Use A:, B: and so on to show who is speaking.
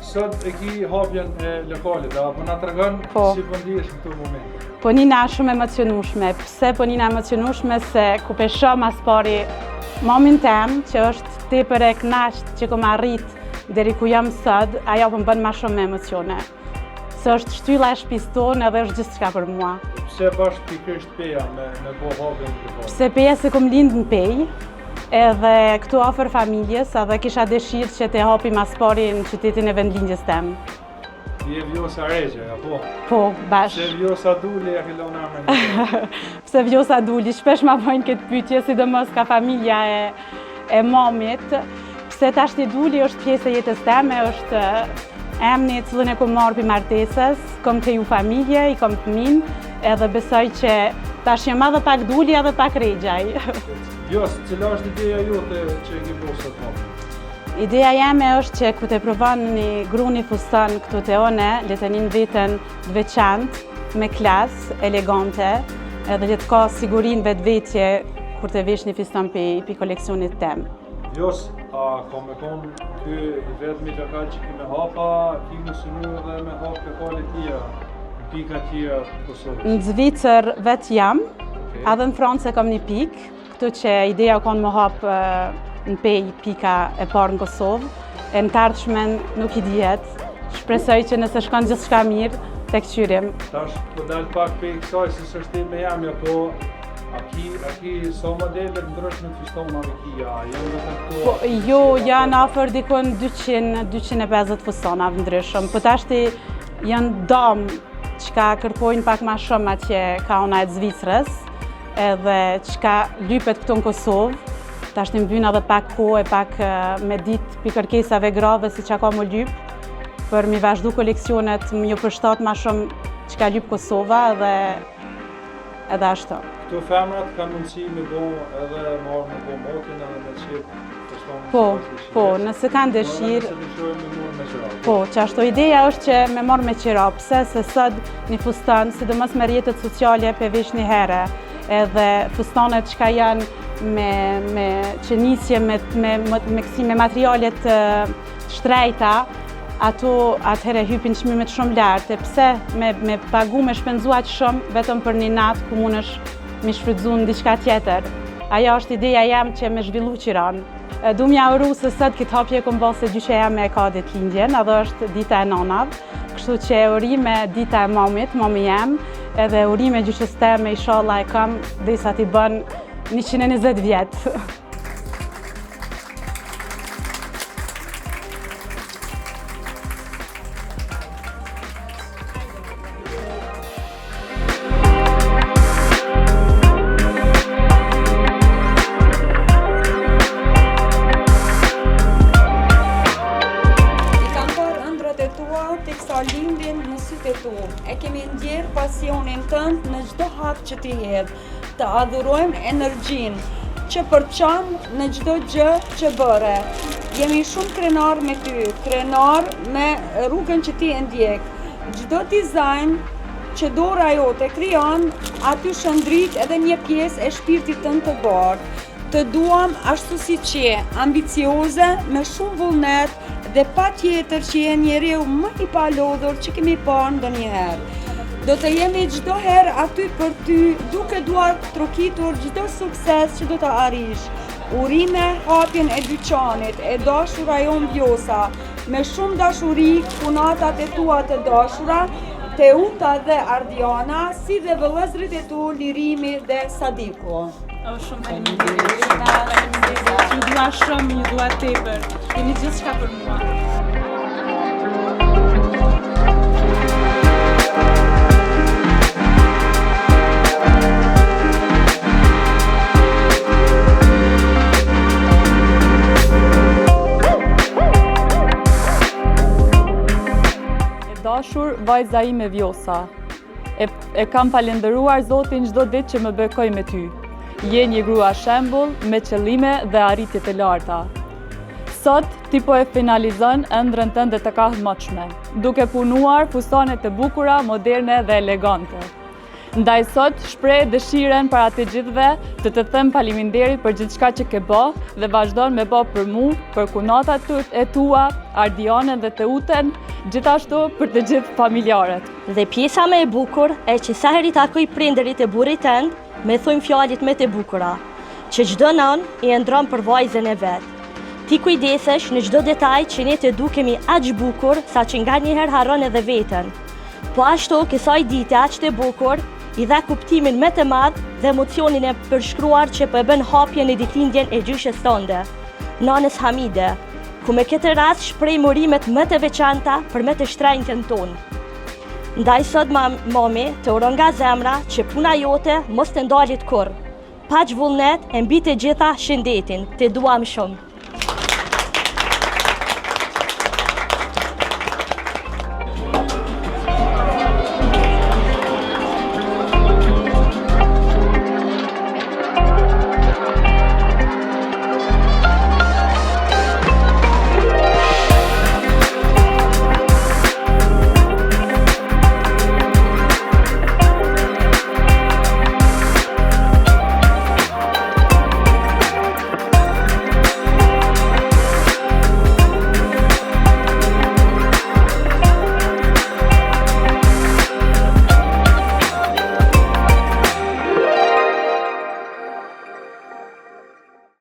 A: sot e ki hapjen e lokalit, apo na tregon si po ndihesh në këtë moment?
B: Po nina shumë emocionueshme. Pse po nina emocionueshme se ku pe shoh mas pari mamin tem që është tepër e kënaqur që kom arrit deri ku jam sot, ajo po më bën më shumë me emocione. Se është shtylla e shtëpisë tonë edhe është gjithçka për mua.
A: Pse bash pikërisht peja me po hapjen e lokalit?
B: Pse peja se kom lind në Pejë. Edhe këtu afër familjes, edhe kisha dëshirë që të hapi mas pari në qytetin e vendlindjes tem.
A: Je Vjosa Regje, apo?
B: Po, bashkë.
A: Pse Vjosa Duli ja ke lënë emrin?
B: Pse Vjosa Duli, shpesh ma bojnë këtë pyetje, sidomos ka familja e mamit. Pse tashti Duli është pjesë e jetës teme, është emri i cilën e kom marrë për martesës, kom kriju familje, i kom fëmin, edhe besoj që tash jam edhe pak Duli edhe pak Regjaj.
A: Jos, cila është ideja jote që e ki bërë sot hapë?
B: Ideja jeme është që ku të provon një gru një fustan këtu të one, le të njën vetën të veçant, me klasë, elegante, edhe le të ka sigurin vetvetje kur të vesh një fustan për koleksionit tem.
A: Jos, a ka me konë kë vetëmi lokal që ki me hapa, ki më sunu edhe me hapë lokale tjera, pika tjera të Kosovës?
B: Në Zvicër vetë jam, edhe në Francë kam një pikë, këtu që ideja u konë më hapë në Pejë pika e parë në Kosovë, e në tardhshmen nuk i dihet. Shpresoj që nëse shkon gjithçka mirë, tek qyrim.
A: Tash po dal pak pe kësaj se s'është me jamja, po a ki sa modele ndryshme të fustona me kia, janë vetëm këto?
B: Po, jo, janë afër dikon 200-250 fustona ndryshëm, po tashti janë damë që kërkojnë pak ma shumë atje ka ona e Zvicrës, edhe që lypet këtu në Kosovë. Tash të mbyn edhe pak kohë e pak me ditë për kërkesave grave si që ka më lypë, për mi vazhdu koleksionet më ju përshtat ma shumë që ka lypë Kosova edhe ashtu.
A: Këto femrat kanë mundësi me bo edhe marrë me bo motin edhe me qirë?
B: Po, nëse kanë dëshirë. Po, që ashtu ideja është që me marrë me qira, pse se sot një fustan, sidomos me rrjetet sociale për vesh një herë, edhe fustanet që ka janë me qenisje, me materialet shtrejta, ato atëhere hypin çmimet shumë lartë, pse me pagu me shpenzuat shumë vetëm për një natë ku mundesh me shfrytzu në diçka tjetër. Ajo është ideja jam që me zhvillu Qiran. Du m'ja uru se sot këtë hapje kom bërë se gjysheja me ka ditëlindjen, edhe është dita e nonave, kështu që uri me dita e mamit, mami jem, edhe uri me gjyshes teme, inshallah e kam derisa t'i bën 120 vjetë.
C: Lindin në sytë e tu, e kemi ndjerë pasionin tënd në çdo hap që ti hedh, të adhurojmë energjinë që përçan në çdo gjë që bëre. Jemi shumë krenar me ty, krenar me rrugën që ti e ndjek. Çdo dizajn që dora jote krijon, aty shndrit edhe një pjesë e shpirtit tënd të bardhë. Të duam ashtu siç je, ambicioze, me shumë vullnet dhe patjetër që je njeriu më i palodhur që kemi parë ndonjëherë. Do të jemi çdo herë aty për ty, duke duart trokitur çdo sukses që do të arrish. Urime hapjen e dyqanit, e dashura jon Vjosa, me shumë dashuri, punatat e tua të dashura, Teuta dhe Ardiana, si dhe vëllezërit e tu Lirimi dhe Sadiku.
D: Shumë faleminderit. Ju dua shumë, ju dua tepër. Jeni gjithçka për mua.
E: Dashur vajza ime Vjosa, e kam falendëruar Zotin çdo ditë që më bekoj me ty. Je një grua shembull me qëllime dhe arritje të larta. Sot ti po e finalizon ëndrrën tënde të kahëmotshme, duke punuar fustane të bukura, moderne dhe elegante. Ndaj sot shpreh dëshiren para të gjithëve të them faleminderit për gjithçka që ke bë dhe vazhdon me bë për mua, për kunatat e tua, Ardianën dhe Teuten, gjithashtu për të gjithë familjarët.
F: Dhe pjesa më e bukur e që sa herë takoj prindërit e burrit tënd, me thujmë fjalët më të bukura, që çdo nën i ndron për vajzën e vet. Ti kujdesesh në çdo detaj që ne të dukemi aq bukur sa që nganjëherë harron edhe veten. Po ashtu kësaj dite aq të bukur i dha kuptimin më të madh dhe emocionin e përshkruar që po e bën hapjen e ditëlindjen e gjyshës tënde, nanës Hamide, ku me këtë rast shpreh murimet më të veçanta për me të shtrenjtën tonë. Ndaj sot mami, të uron nga zemra që puna jote mos të ndalit kurrë. Paq vullnet e mbi të gjitha shëndetin, të duam shumë.